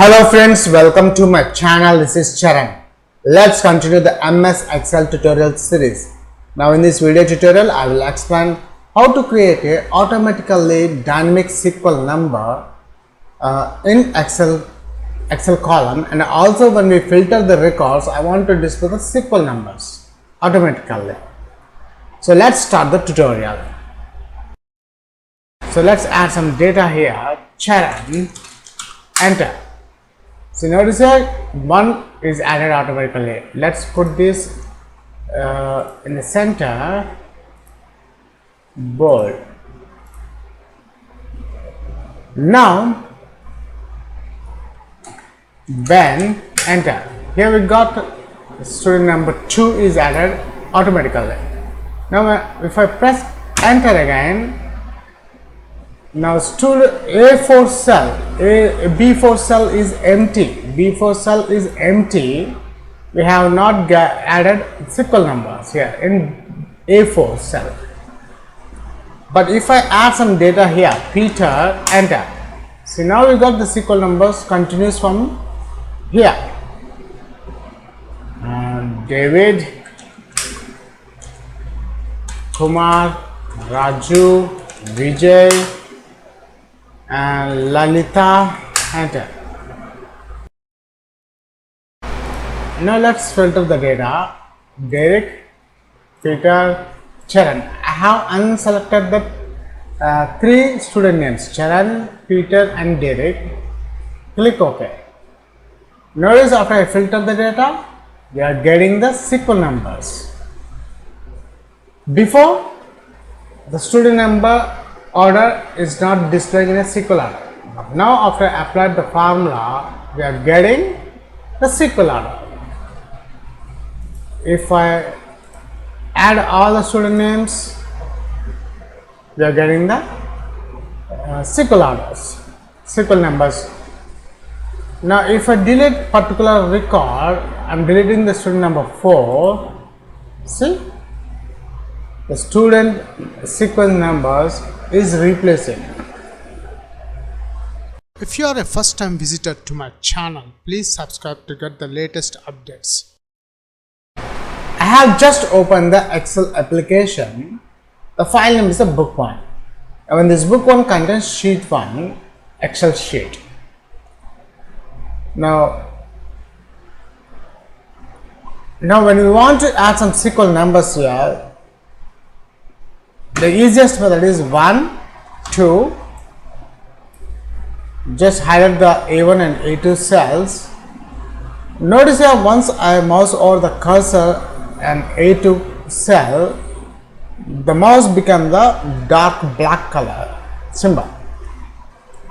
Hello friends, welcome to my channel. This is Charan. Let's continue the MS Excel tutorial series. Now in this video tutorial, I will explain how to create a automatically dynamic SQL number in Excel column, and also when we filter the records, I want to display the SQL numbers automatically. So let's start the tutorial. So let's add some data here. Charan, enter. So notice here 1 is added automatically. Let's put this in the center, bold. Now when enter, here we got student number 2 is added automatically. Now if I press enter again, now student A4 cell, B4 cell is empty. B4 cell is empty. We have not added SQL numbers here in A4 cell. But if I add some data here, Peter, enter. So now we got the SQL numbers continues from here. David, Kumar, Raju, Vijay, and Lalita, enter. Now let's filter the data. Derek, Peter, Charan. I have unselected the 3 student names, Charan, Peter and Derek. Click OK. Notice after I filter the data, we are getting the SQL numbers. Before, the student number order is not displayed in a SQL order. Now after I applied the formula, we are getting the SQL order. If I add all the student names, we are getting the SQL orders, SQL numbers. Now if I delete particular record, I am deleting the student number 4. See, the student sequence numbers is replacing. If you are a first time visitor to my channel, please subscribe to get the latest updates. I have just opened the Excel application. The file name is a book 1. And this book 1 contains sheet 1, Excel sheet. Now when we want to add some SQL numbers here, the easiest method is 1, 2, just highlight the A1 and A2 cells. Notice here once I mouse over the cursor and A2 cell, the mouse becomes the dark black color symbol.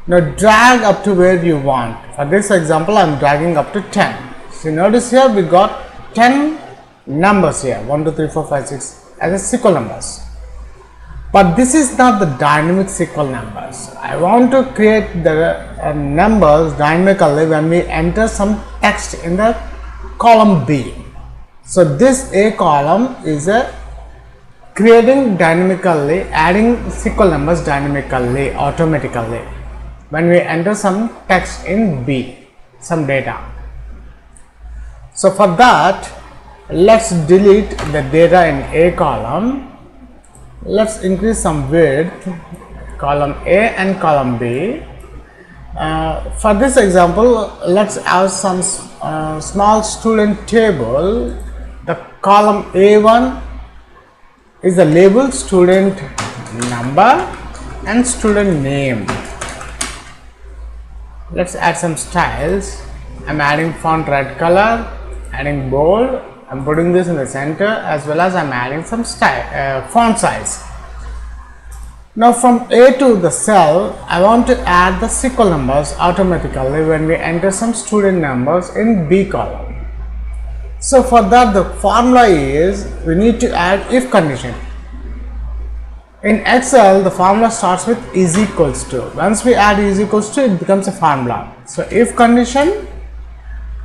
Now drag up to where you want. For this example, I am dragging up to 10. So notice here we got 10 numbers here, 1, 2, 3, 4, 5, 6 as a SQL numbers. But this is not the dynamic SQL numbers. I want to create the numbers dynamically when we enter some text in the column B. So this A column is creating dynamically, adding SQL numbers dynamically, automatically when we enter some text in B, some data. So for that, let's delete the data in A column. Let's increase some width, column A and column B. For this example, let's have some small student table. The column A1 is the label student number and student name. Let's add some styles. I'm adding font red color, adding bold. I'm putting this in the center, as well as I'm adding some style, font size. Now from A2 the cell, I want to add the SQL numbers automatically when we enter some student numbers in B column. So for that, the formula is we need to add if condition. In Excel, the formula starts with is equals to. Once we add is equals to, it becomes a formula. So if condition,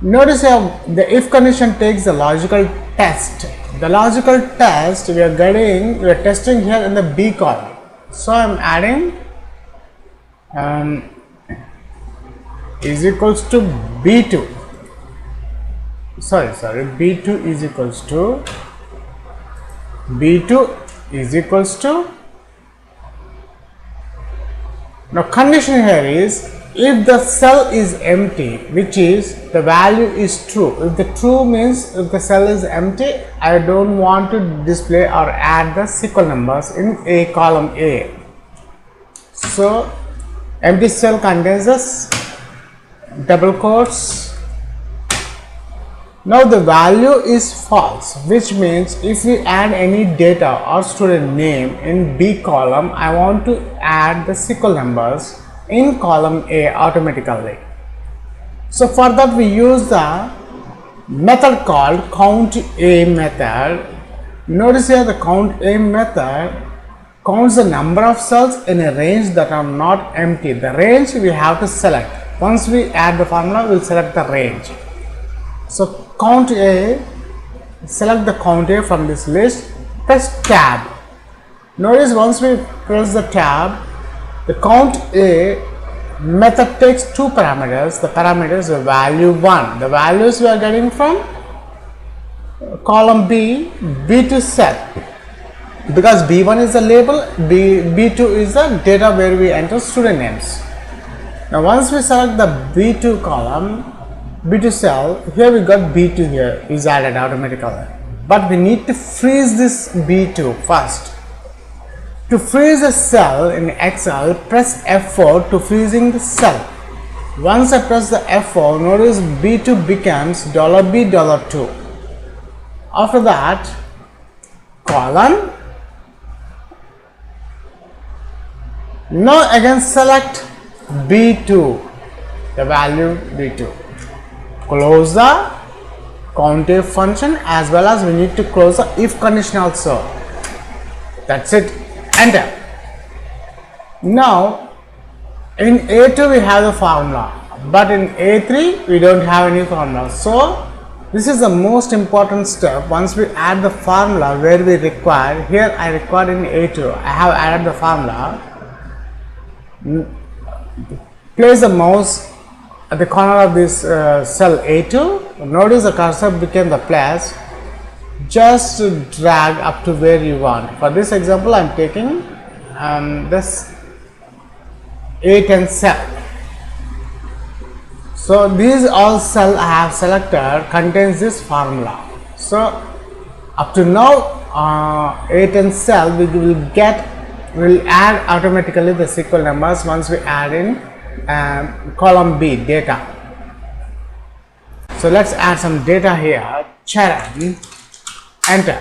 notice how the if condition takes the logical test. The logical test we are testing here in the B column. So I am adding is equals to B2. B2 is equals to now condition here is if the cell is empty, which is the value is true. If the true means if the cell is empty, I don't want to display or add the sequel numbers in a column A. So empty cell contains this double quotes. Now the value is false, which means if we add any data or student name in B column, I want to add the sequel numbers in column A automatically. So for that we use the method called COUNTA method. Notice here the COUNTA method counts the number of cells in a range that are not empty. The range we have to select. Once we add the formula, we will select the range. So COUNTA, select the COUNTA from this list, press tab. Notice once we press the tab, the COUNTA method takes two parameters. The parameters are value 1. The values we are getting from column B, B2 cell. Because B1 is the label, B2 is the data where we enter student names. Now once we select the B2 column, B2 cell, here we got B2 here is added automatically. But we need to freeze this B2 first. To freeze a cell in Excel, press F4 to freezing the cell. Once I press the F4, notice B2 becomes $B$2. After that, colon. Now again select B2, the value B2. Close the COUNTA function as well as we need to close the if condition also. That's it. Enter. Now in A2 we have the formula, but in A3 we don't have any formula. So this is the most important step. Once we add the formula where we require, here I required in A2, I have added the formula. Place the mouse at the corner of this cell A2. Notice the cursor became the plus. Just drag up to where you want. For this example, I am taking this A10 cell. So these all cell I have selected contains this formula. So up to now, A10 cell will add automatically the sequel numbers once we add in column B data. So let's add some data here. Charan, enter.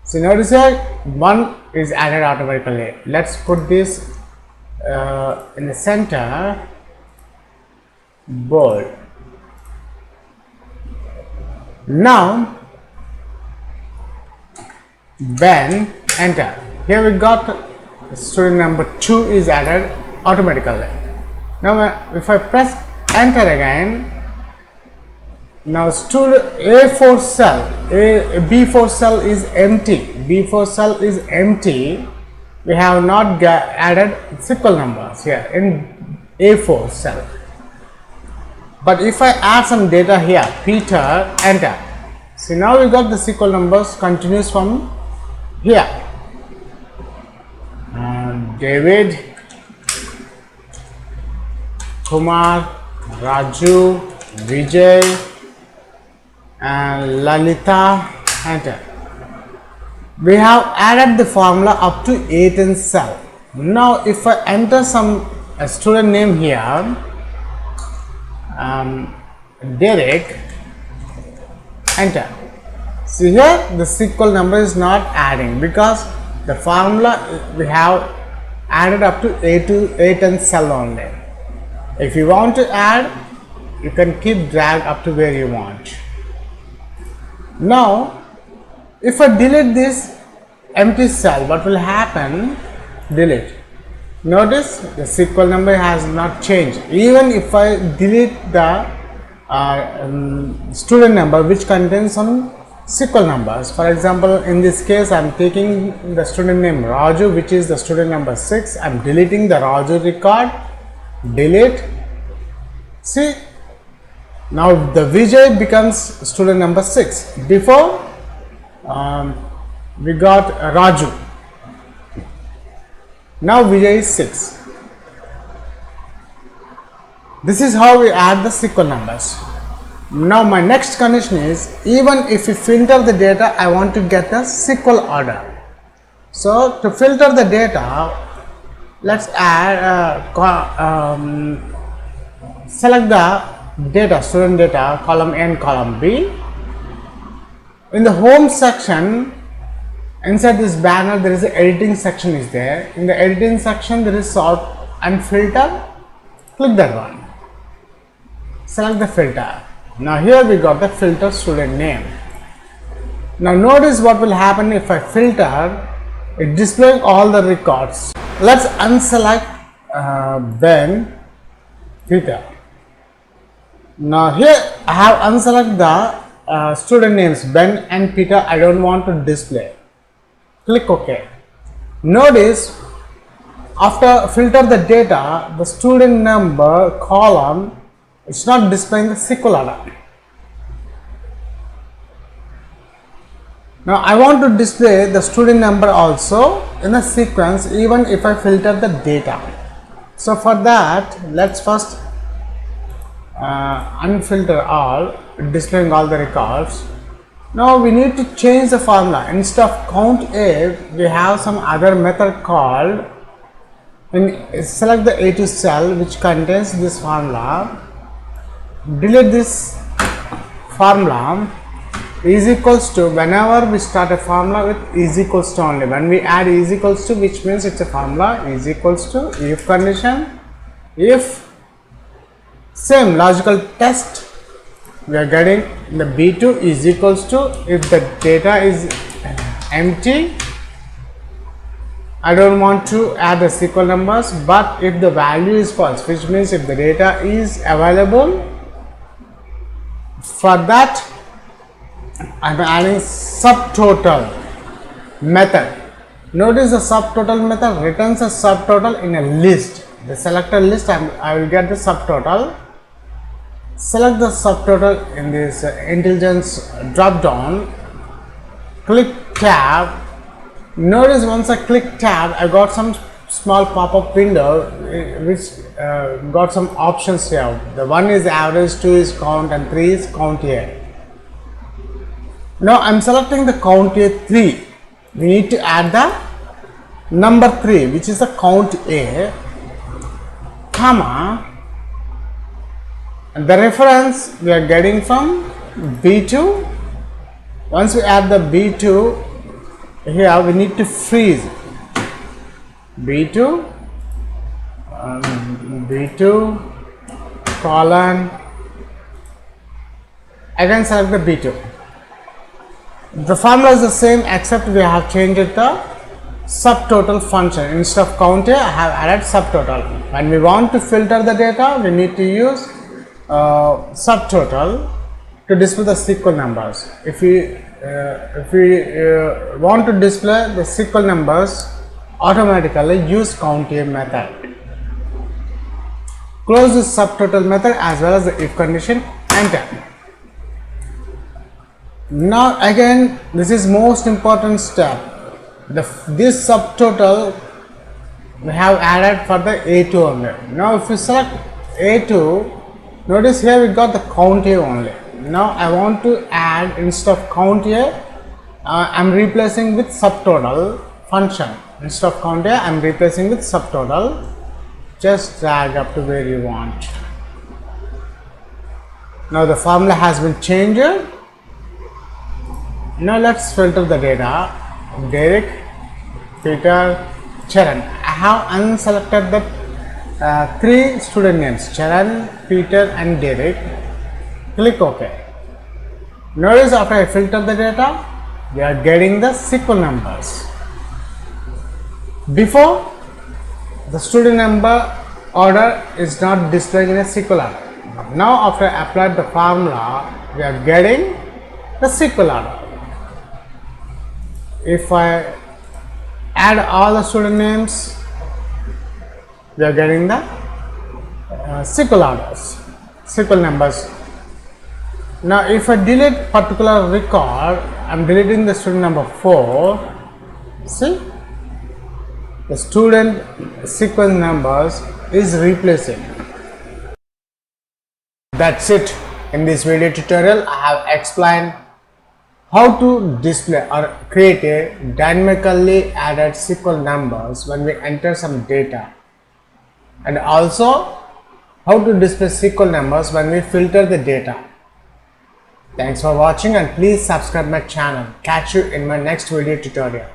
So notice here 1 is added automatically. Let's put this in the center, bold. Now when enter, here we got student number 2 is added automatically. Now if I press enter again, now student A4 cell, B4 cell is empty. B4 cell is empty. We have not added sequel numbers here in A4 cell. But if I add some data here, Peter, enter. See, now we got the sequel numbers continues from here. David, Kumar, Raju, Vijay, and Lalita, enter. We have added the formula up to A10 cell. Now if I enter some student name here, Derek, enter. See here the sequel number is not adding because the formula we have added up to A10 cell only. If you want to add, you can keep drag up to where you want. Now if I delete this empty cell, what will happen? Delete. Notice the sequel number has not changed. Even if I delete the student number which contains some sequel numbers. For example, in this case I am taking the student name Raju, which is the student number 6. I am deleting the Raju record. Delete. See, now the Vijay becomes student number 6. Before we got Raju. Now Vijay is 6. This is how we add the sequel numbers. Now my next condition is, even if we filter the data, I want to get the sequel order. So to filter the data, let's add select the data, student data, column A and column B. In the home section, inside this banner there is an editing section is there. In the editing section there is sort and filter. Click that one. Select the filter. Now here we got the filter student name. Now notice what will happen if I filter. It displays all the records. Let's unselect Ben Peter. Now here I have unselect the student names Ben and Peter. I don't want to display. Click OK. Notice after filter the data, the student number column, it's not displaying the sequel order. Now I want to display the student number also in a sequence even if I filter the data. So for that, let's first unfilter all, displaying all the records. Now we need to change the formula. Instead of count A, we have some other method called, select the A2 cell which contains this formula. Delete this formula. Is equals to, whenever we start a formula with is equals to only, when we add is equals to, which means it's a formula, is equals to, if condition, if same logical test, we are getting the B2 is equals to, if the data is empty, I don't want to add the sequel numbers, but if the value is false, which means if the data is available, for that I am adding subtotal method. Notice the subtotal method returns a subtotal in a list. The selected list, I will get the subtotal. Select the subtotal in this intelligence drop down. Click tab. Notice once I click tab, I got some small pop-up window which got some options here. The one is average, 2 is count, and 3 is count here. Now I am selecting the count A 3. We need to add the number 3, which is the count A, comma, and the reference we are getting from B2. Once we add the B2, here we need to freeze B2, B2 colon, again select the B2. The formula is the same except we have changed the subtotal function. Instead of count A, I have added subtotal. When we want to filter the data, we need to use subtotal to display the sequel numbers. If we want to display the sequel numbers, automatically use count A method. Close this subtotal method as well as the if condition, enter. Now again, this is most important step. This subtotal we have added for the A2 only. Now if we select A2, notice here we got the count A only. Now I want to add, instead of count A, I am replacing with subtotal function. Instead of count A, I am replacing with subtotal. Just drag up to where you want. Now the formula has been changed. Now let's filter the data. Derek, Peter, Charan. I have unselected the 3 student names, Charan, Peter and Derek. Click OK. Notice after I filter the data, we are getting the sequel numbers. Before, the student number order is not displayed in a sequel order. Now after I applied the formula, we are getting the sequel order. If I add all the student names, we are getting the sequel orders. SQL numbers. Now if I delete particular record, I'm deleting the student number 4. See, the student sequence numbers is replacing. That's it. In this video tutorial, I have explained how to display or create a dynamically added SQL numbers when we enter some data, and also how to display SQL numbers when we filter the data. Thanks for watching and please subscribe my channel. Catch you in my next video tutorial.